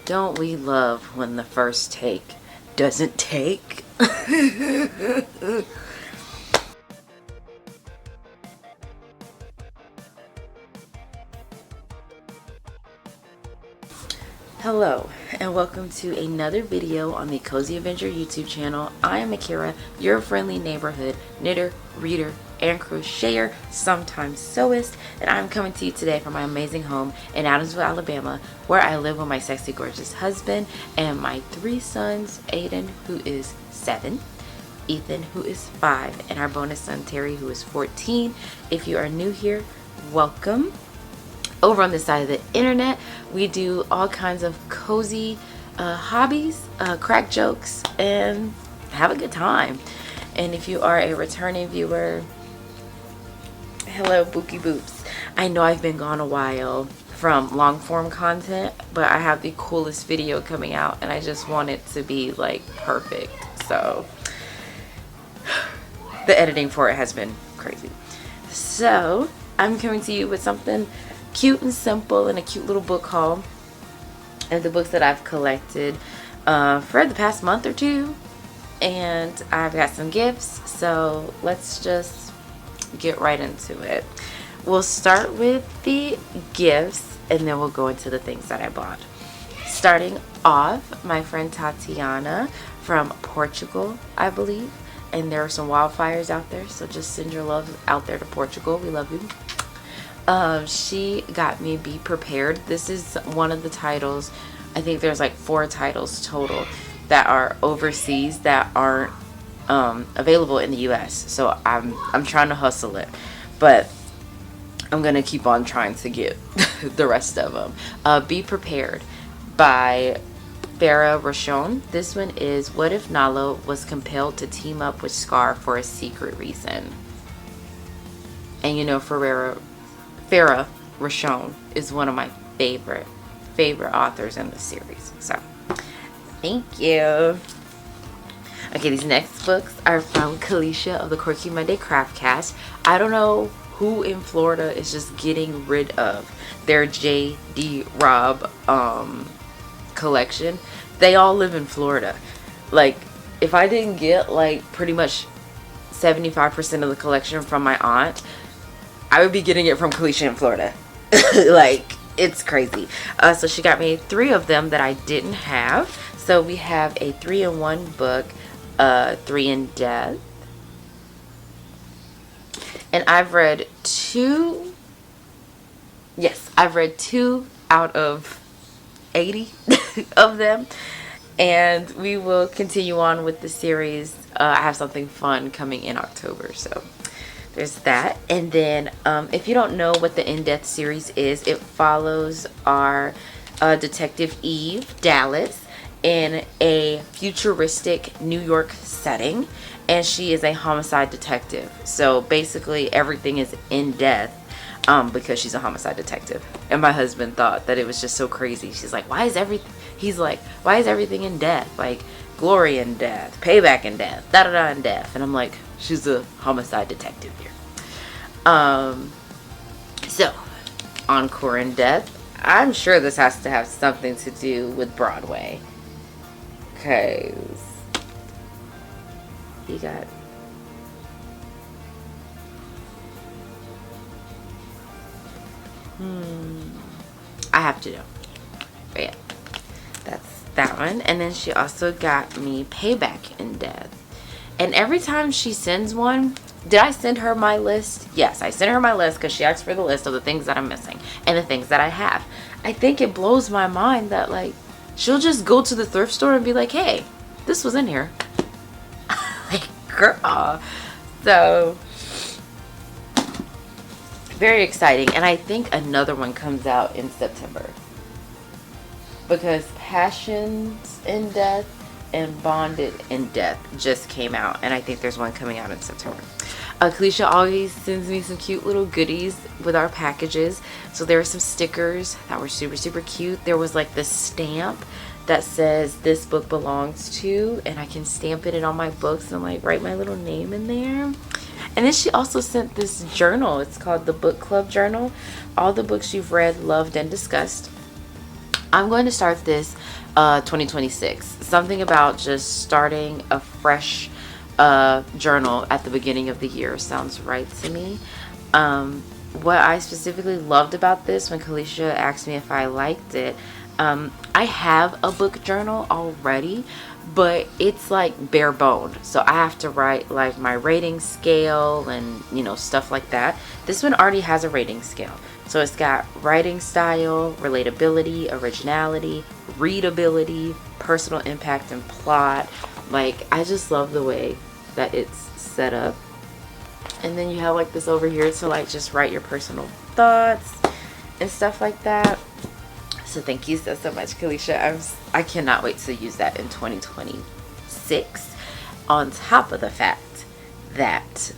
Don't we love when the first take doesn't take? Hello, and welcome to another video on the Cozy Avenger YouTube channel. I am Akira, your friendly neighborhood knitter, reader, and crocheter, sometimes sewist, and I'm coming to you today from my amazing home in Adamsville, Alabama, where I live with my sexy, gorgeous husband and my 3 sons, Aiden, who is 7, Ethan, who is 5, and our bonus son, Terry, who is 14. If you are new here, welcome. Over on this side of the internet, we do all kinds of cozy hobbies, crack jokes, and have a good time. And if you are a returning viewer, hello, Bookie Boops. I know I've been gone a while from long form content, but I have the coolest video coming out, and I just want it to be like perfect. So the editing for it has been crazy. So I'm coming to you with something cute and simple and a cute little book haul of the books that I've collected for the past month or two, and I've got some gifts, so let's just get right into it. We'll start with the gifts and then we'll go into the things that I bought. Starting off, my friend Tatiana from Portugal, I believe, and there are some wildfires out there, so just send your love out there to Portugal. We love you. She got me Be Prepared. This is one of the titles. I think there's like 4 titles total that are overseas that aren't available in the US. So I'm trying to hustle it, but I'm gonna keep on trying to get the rest of them. Be Prepared by Farah Rochon. This one is What If Nala Was Compelled to Team Up with Scar for a Secret Reason. And you know, Farah Rochon is one of my favorite authors in the series. So, thank you. Okay, these next books are from Kalisha of the Quirky Monday Craft Cast. I don't know who in Florida is just getting rid of their J.D. Robb collection. They all live in Florida. Like, if I didn't get like pretty much 75% of the collection from my aunt, I would be getting it from Kalisha in Florida. Like, it's crazy. So she got me 3 of them that I didn't have. So we have a 3-in-1 book, 3 in Death. And I've read 2. Yes, I've read 2 out of 80 of them. And we will continue on with the series. I have something fun coming in October, so there's that. And then if you don't know what the In Death series is, it follows our Detective Eve Dallas in a futuristic New York setting, and she is a homicide detective. So basically everything is in death because she's a homicide detective. And my husband thought that it was just so crazy. She's like, he's like, why is everything in death? Like, glory in death, payback in death, da-da-da in death. And I'm like, she's a homicide detective here. So, Encore in Death. I'm sure this has to have something to do with Broadway. Because he got... I have to know. But yeah, that's that one. And then she also got me Payback in Death. And every time she sends one, did I send her my list? Yes, I sent her my list because she asked for the list of the things that I'm missing and the things that I have. I think it blows my mind that, like, she'll just go to the thrift store and be like, hey, this was in here. Like, girl. So, very exciting. And I think another one comes out in September, because Passions in Death and Bonded in Death just came out, and I think there's one coming out in September. Kalisha always sends me some cute little goodies with our packages. So there were some stickers that were super, super cute. There was like this stamp that says this book belongs to, and I can stamp it in all my books and like write my little name in there. And then she also sent this journal. It's called the Book Club Journal. All the books you've read, loved, and discussed. I'm going to start this 2026. Something about just starting a fresh journal at the beginning of the year sounds right to me. What I specifically loved about this, when Kalisha asked me if I liked it, I have a book journal already, but it's like bare boned. So I have to write like my rating scale and, you know, stuff like that. This one already has a rating scale. So it's got writing style, relatability, originality, readability, personal impact, and plot. Like, I just love the way that it's set up. And then you have like this over here to like just write your personal thoughts and stuff like that. So thank you so much, Kalisha. I cannot wait to use that in 2026. On top of the fact that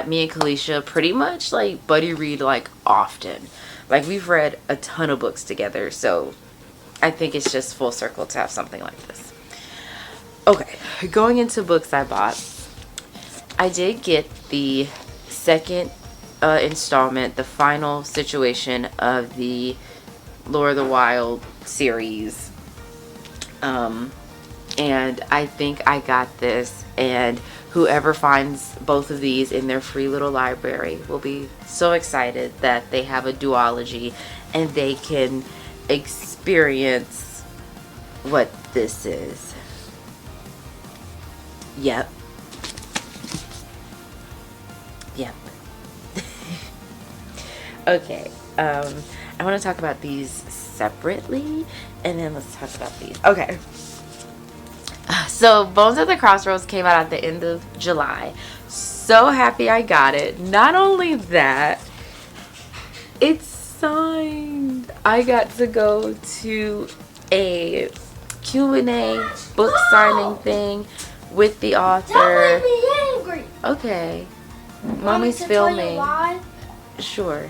me and Kalisha pretty much like buddy read like often. Like, we've read a ton of books together, so I think it's just full circle to have something like this. Okay, going into books I bought, I did get the second installment, the final situation of the Lore of the Wild series. And I think I got this, and whoever finds both of these in their free little library will be so excited that they have a duology and they can experience what this is. Yep. Okay, I want to talk about these separately, and then let's talk about these. Okay, so Bones at the Crossroads came out at the end of July. So happy I got it. Not only that, it's signed. I got to go to a Q&A book signing thing with the author. Don't make me angry. Okay. Mommy's Mommy's filming. Why? Sure.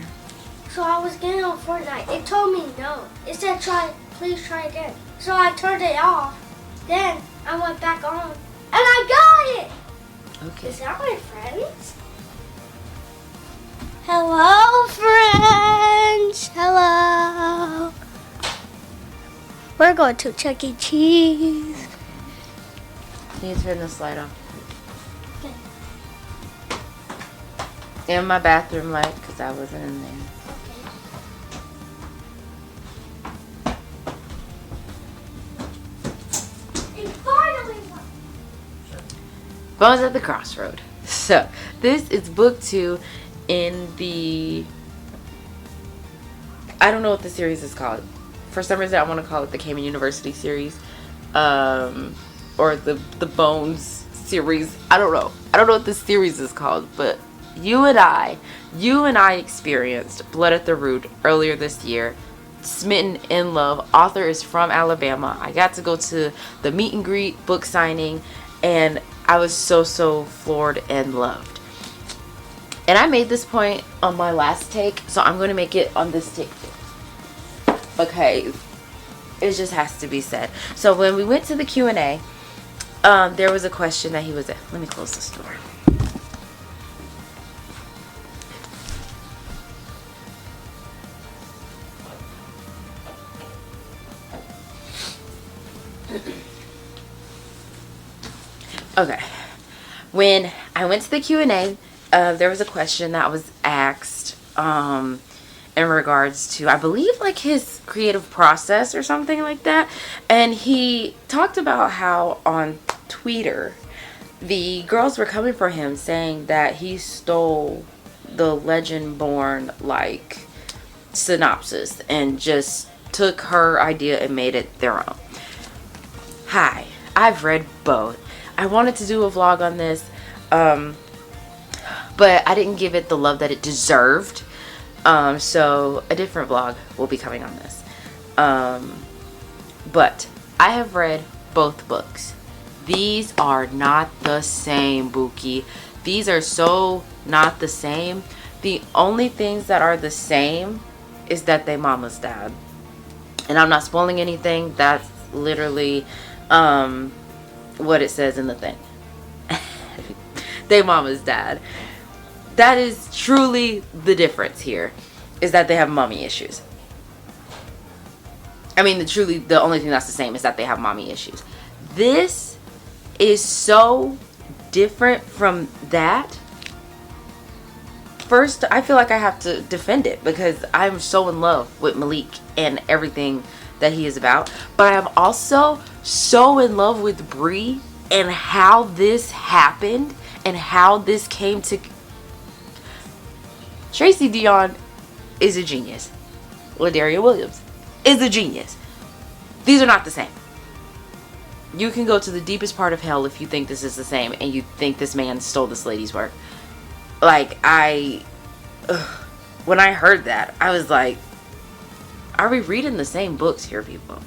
So I was getting on Fortnite. It told me no. It said please try again. So I turned it off. Then I went back on, and I got it. Okay. Is that my friends? Hello, friends. Hello. We're going to Chuck E. Cheese. Can you turn this light off? Okay. And my bathroom light, because I wasn't in there. Bones at the Crossroad. So, this is book 2 in the... I don't know what the series is called. For some reason, I want to call it the Kamen University series. Or the Bones series. I don't know. I don't know what this series is called. But you and I experienced Blood at the Root earlier this year. Smitten in love. Author is from Alabama. I got to go to the meet and greet, book signing, and I was so floored and loved. And I made this point on my last take, so I'm going to make it on this take too. Okay, it just has to be said. So when we went to the Q&A, there was a question that he was... Let me close this door. Okay, when I went to the Q&A, there was a question that was asked in regards to, I believe, like his creative process or something like that. And he talked about how on Twitter, the girls were coming for him saying that he stole the Legend-born like synopsis and just took her idea and made it their own. Hi, I've read both. I wanted to do a vlog on this, but I didn't give it the love that it deserved. So a different vlog will be coming on this. But I have read both books. These are not the same, Buki. These are so not the same. The only things that are the same is that they mama's dad. And I'm not spoiling anything. That's literally what it says in the thing. They mama's dad. That is truly the difference here. is that they have mommy issues. I mean, truly, the only thing that's the same is that they have mommy issues. This is so different from that. First, I feel like I have to defend it because I'm so in love with Malik and everything that he is about. But I'm also so in love with Bree and how this happened and how this came to. Tracy Deonn is a genius. LaDaria Williams is a genius. These are not the same. You can go to the deepest part of hell if you think this is the same and you think this man stole this lady's work. Like, when I heard that, I was like, are we reading the same books here, people?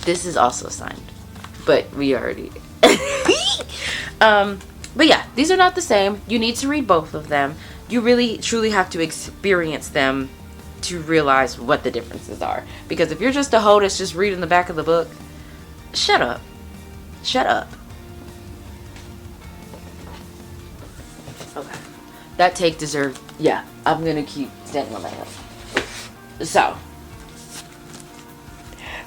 This is also signed, but we already. But yeah, these are not the same. You need to read both of them. You really, truly have to experience them to realize what the differences are. Because if you're just a hoe that's just reading the back of the book, shut up. Shut up. Okay. That take deserved. Yeah, I'm gonna keep standing on my head. So,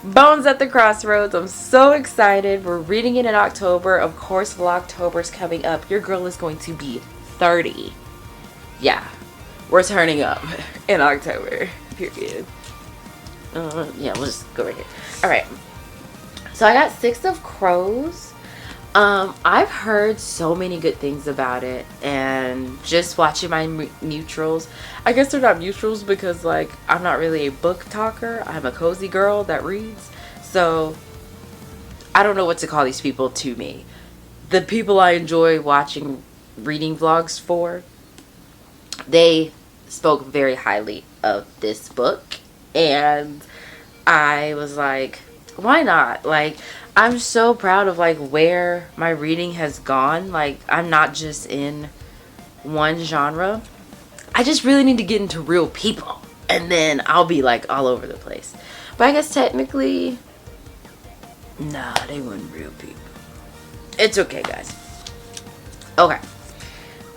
Bones at the Crossroads. I'm so excited. We're reading it in October. Of course, Vlogtober's coming up. Your girl is going to be 30. Yeah, we're turning up in October. Period. Yeah, we'll just go right here. All right. So I got Six of Crows. I've heard so many good things about it, and just watching my neutrals. I guess they're not neutrals because, like, I'm not really a book talker. I'm a cozy girl that reads. So I don't know what to call these people to me. The people I enjoy watching reading vlogs for, they spoke very highly of this book, and I was like, why not? Like, I'm so proud of like where my reading has gone. Like, I'm not just in one genre. I just really need to get into real people, and then I'll be like all over the place. But I guess technically, nah, they weren't real people. It's okay, guys. Okay.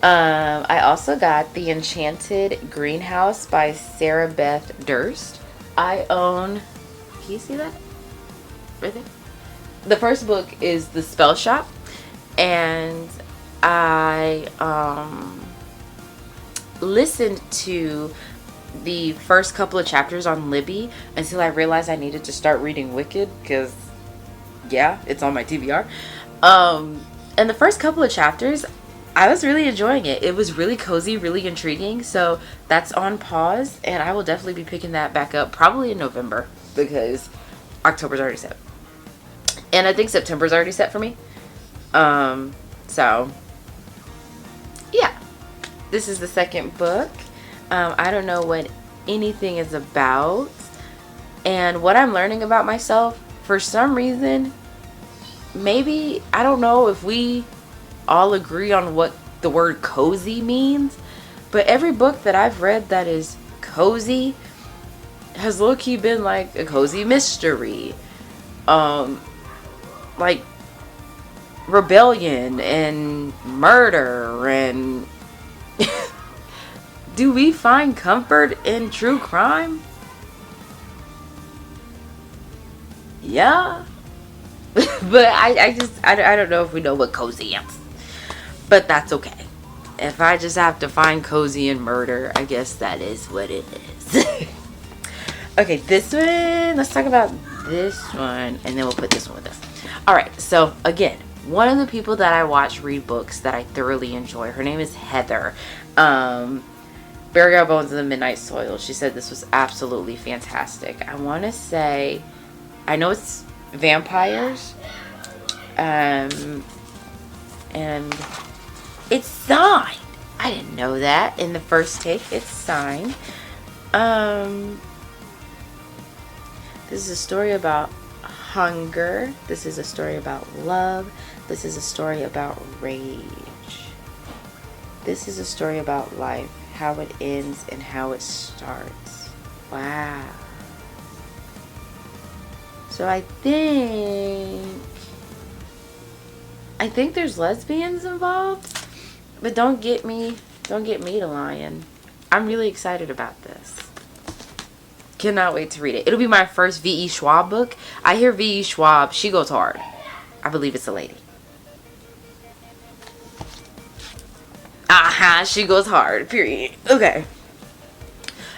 I also got The Enchanted Greenhouse by Sarah Beth Durst. I own, can you see that? Right there? The first book is The Spell Shop, and I listened to the first couple of chapters on Libby until I realized I needed to start reading Wicked, because yeah, it's on my TBR. And the first couple of chapters, I was really enjoying it. It was really cozy, really intriguing. So that's on pause, and I will definitely be picking that back up probably in November, because October's already set. And I think September's already set for me. So yeah, this is the second book. I don't know what anything is about, and what I'm learning about myself, for some reason, maybe, I don't know if we all agree on what the word cozy means, but every book that I've read that is cozy has low-key been like a cozy mystery, like rebellion and murder, and do we find comfort in true crime? Yeah. But I don't know if we know what cozy is, but that's okay. If I just have to find cozy in murder, I guess that is what it is. Okay, this one, let's talk about this one, and then we'll put this one with us. Alright, so again, one of the people that I watch read books that I thoroughly enjoy, her name is Heather. Burial Bones in the Midnight Soil. She said this was absolutely fantastic. I want to say, I know it's vampires, and it's signed. I didn't know that in the first take. It's signed. This is a story about hunger. This is a story about love. This is a story about rage. This is a story about life, how it ends and how it starts. Wow. So I think there's lesbians involved, but don't get me to lying. I'm really excited about this. Cannot wait to read it. It'll be my first V.E. Schwab book. I hear V.E. Schwab, she goes hard. I believe it's a lady. She goes hard, period. Okay.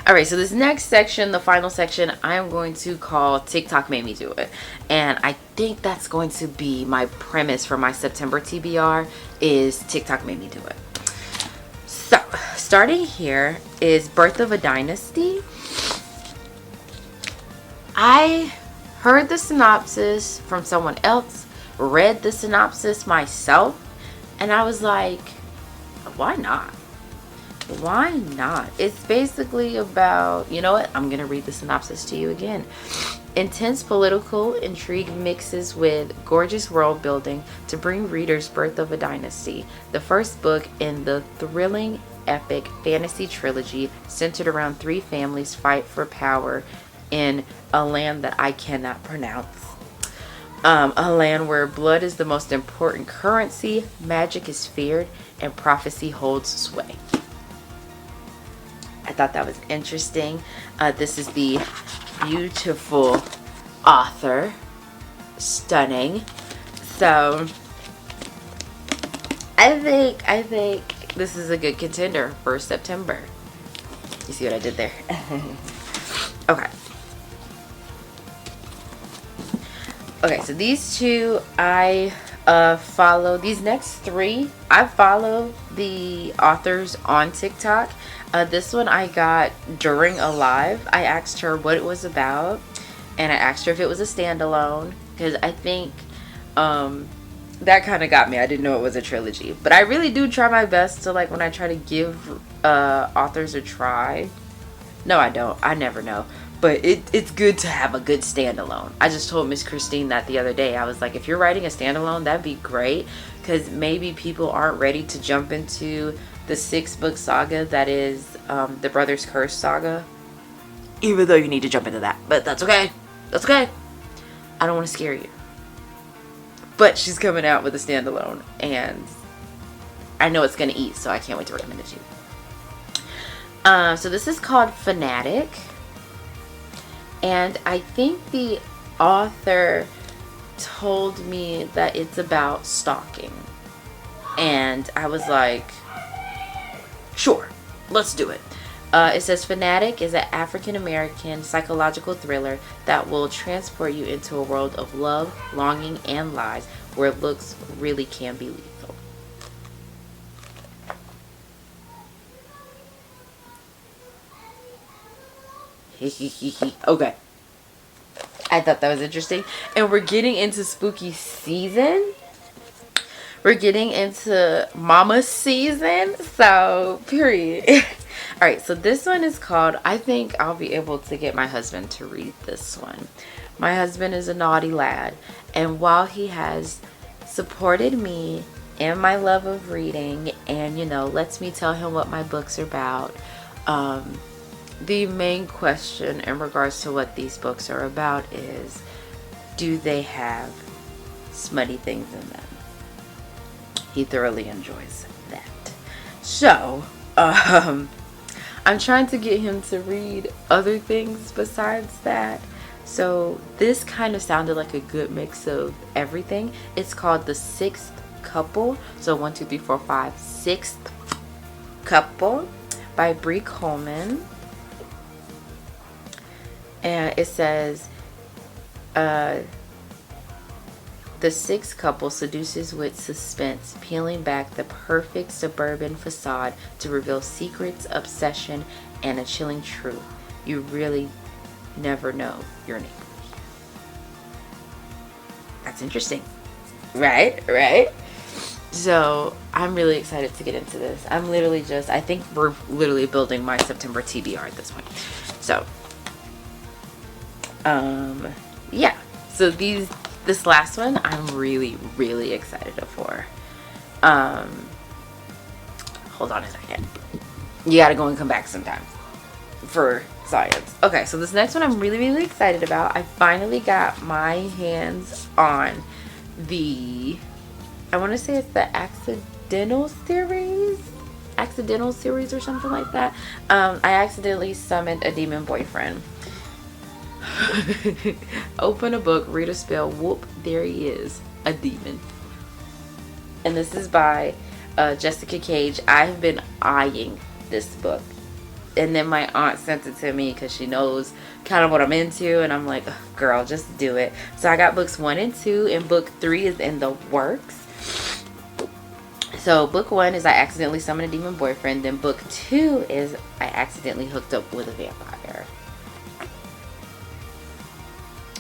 Alright, so this next section, the final section, I am going to call TikTok Made Me Do It. And I think that's going to be my premise for my September TBR, is TikTok Made Me Do It. So, starting here is Birth of a Dynasty. I heard the synopsis from someone else, read the synopsis myself, and I was like, why not? Why not? It's basically about, you know what? I'm going to read the synopsis to you again. Intense political intrigue mixes with gorgeous world building to bring readers Birth of a Dynasty, the first book in the thrilling epic fantasy trilogy centered around three families fight for power in a land that I cannot pronounce. A land where blood is the most important currency, magic is feared, and prophecy holds sway. I thought that was interesting. This is the beautiful author. Stunning. So, I think this is a good contender for September. You see what I did there? Okay. Okay, so these two I follow. These next three, I follow the authors on TikTok. This one I got during a live. I asked her what it was about, and I asked her if it was a standalone, because I think that kind of got me. I didn't know it was a trilogy, but I really do try my best to, like, when I try to give authors a try. No, I don't. I never know. But it's good to have a good standalone. I just told Miss Christine that the other day. I was like, if you're writing a standalone, that'd be great, because maybe people aren't ready to jump into the 6-book saga that is the Brothers Curse saga. Even though you need to jump into that. But that's okay. That's okay. I don't want to scare you. But she's coming out with a standalone, and I know it's going to eat, so I can't wait to recommend it to you. So this is called Fanatic. And I think the author told me that it's about stalking. And I was like, sure, let's do it. It says Fanatic is an African-American psychological thriller that will transport you into a world of love, longing, and lies where looks really can be lethal. Okay. I thought that was interesting. And we're getting into spooky season. We're getting into mama season. So, period. Alright, so this one is called, I think I'll be able to get my husband to read this one. My husband is a naughty lad. And while he has supported me in my love of reading and, you know, lets me tell him what my books are about, the main question in regards to what these books are about is, do they have smutty things in them? He thoroughly enjoys that. So, I'm trying to get him to read other things besides that. So, this kind of sounded like a good mix of everything. It's called The Sixth Couple. So, 1, 2, 3, 4, 5. Sixth Couple by Brie Coleman. And it says, the sixth couple seduces with suspense, peeling back the perfect suburban facade to reveal secrets, obsession, and a chilling truth. You really never know your neighbors. That's interesting. Right? So, I'm really excited to get into this. I think we're literally building my September TBR at this point. So, yeah. So this last one I'm really, really excited for. Hold on a second. You gotta go and come back sometime for science. Okay, so this next one I'm really, really excited about. I finally got my hands on I want to say it's the Accidental series. accidental series or something like that. I accidentally summoned a demon boyfriend. Open a book, read a spell, whoop, there he is, a demon. And this is by Jessica Cage. I've been eyeing this book, and then my aunt sent it to me because she knows kind of what I'm into, and I'm like, girl, just do it. So I got books 1 and 2, and book 3 is in the works. So book 1 is I accidentally summoned a demon boyfriend. Then book 2 is I accidentally hooked up with a vampire.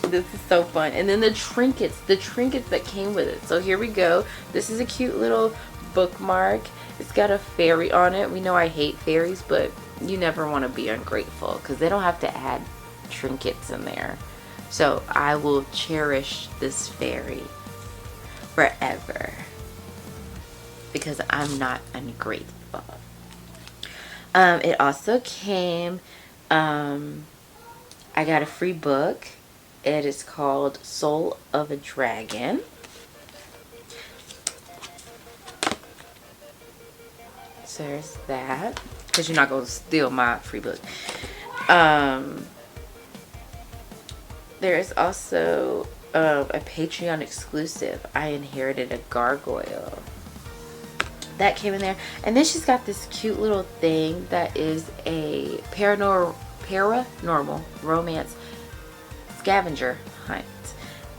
This is so fun. And then the trinkets that came with it. So here we go. This is a cute little bookmark. It's got a fairy on it. We know I hate fairies, but you never want to be ungrateful because they don't have to add trinkets in there. So I will cherish this fairy forever because I'm not ungrateful. It also came, I got a free book. It is called Soul of a Dragon. So there's that, because you're not going to steal my free book. There is also a Patreon exclusive. I inherited a gargoyle. That came in there. And then she's got this cute little thing that is a paranormal romance scavenger hunt.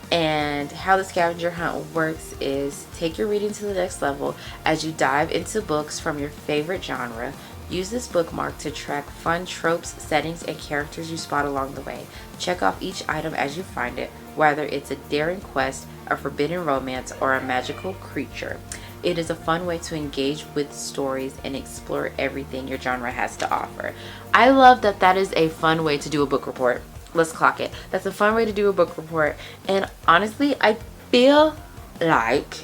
And how the scavenger hunt works is take your reading to the next level as you dive into books from your favorite genre. Use this bookmark to track fun tropes, settings, and characters you spot along the way. Check off each item as you find it, whether it's a daring quest, a forbidden romance, or a magical creature. It is a fun way to engage with stories and explore everything your genre has to offer. I love that that is a fun way to do a book report. Let's clock it. That's a fun way to do a book report. And honestly, I feel like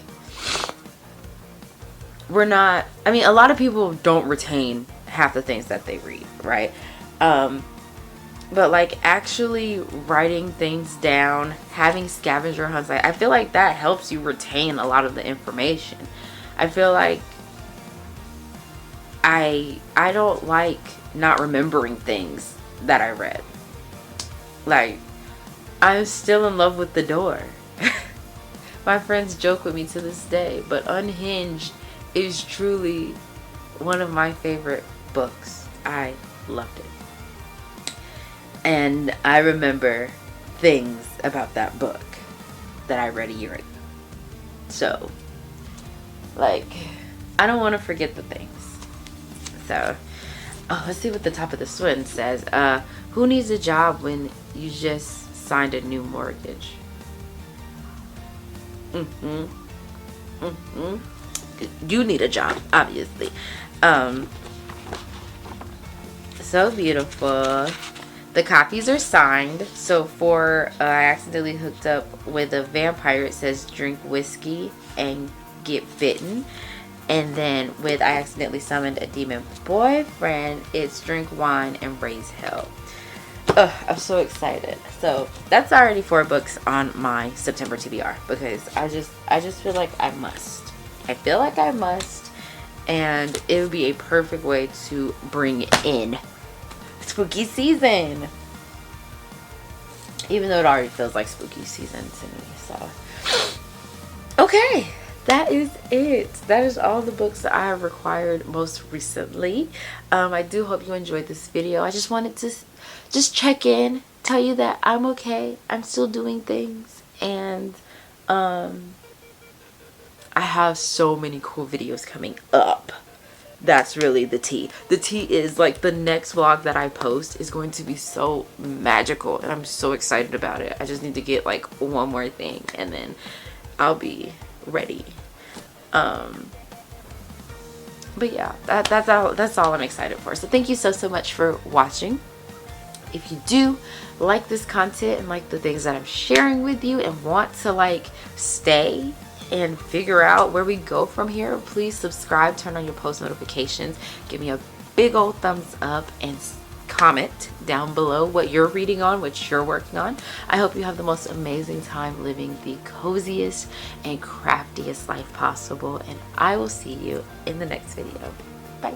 we're not, I mean, a lot of people don't retain half the things that they read, right? But like actually writing things down, having scavenger hunts, I feel like that helps you retain a lot of the information. I feel like I don't like not remembering things that I read. Like, I'm still in love with The Door. My friends joke with me to this day, but Unhinged is truly one of my favorite books. I loved it. And I remember things about that book that I read a year ago. So, like, I don't want to forget the things. So, oh, let's see what the top of this one says. Who needs a job when you just signed a new mortgage? You need a job, obviously. So beautiful. The copies are signed. So for I accidentally hooked up with a vampire, it says drink whiskey and get bitten. And then with I accidentally summoned a demon boyfriend, it's drink wine and raise hell. Ugh, I'm so excited. So that's already 4 books on my September TBR because I just feel like I must. I feel like I must, and it would be a perfect way to bring in spooky season. Even though it already feels like spooky season to me. So okay, that is it. That is all the books that I have required most recently. I do hope you enjoyed this video. I just wanted to just check in, tell you that I'm okay. I'm still doing things, and I have so many cool videos coming up. That's really the tea. The tea is like the next vlog that I post is going to be so magical, and I'm so excited about it. I just need to get like one more thing and then I'll be ready. But yeah, that's all I'm excited for. So thank you so much for watching. If you do like this content and like the things that I'm sharing with you and want to like stay and figure out where we go from here, please subscribe, turn on your post notifications, give me a big old thumbs up, and comment down below what you're reading on, what you're working on. I hope you have the most amazing time living the coziest and craftiest life possible, and I will see you in the next video. Bye.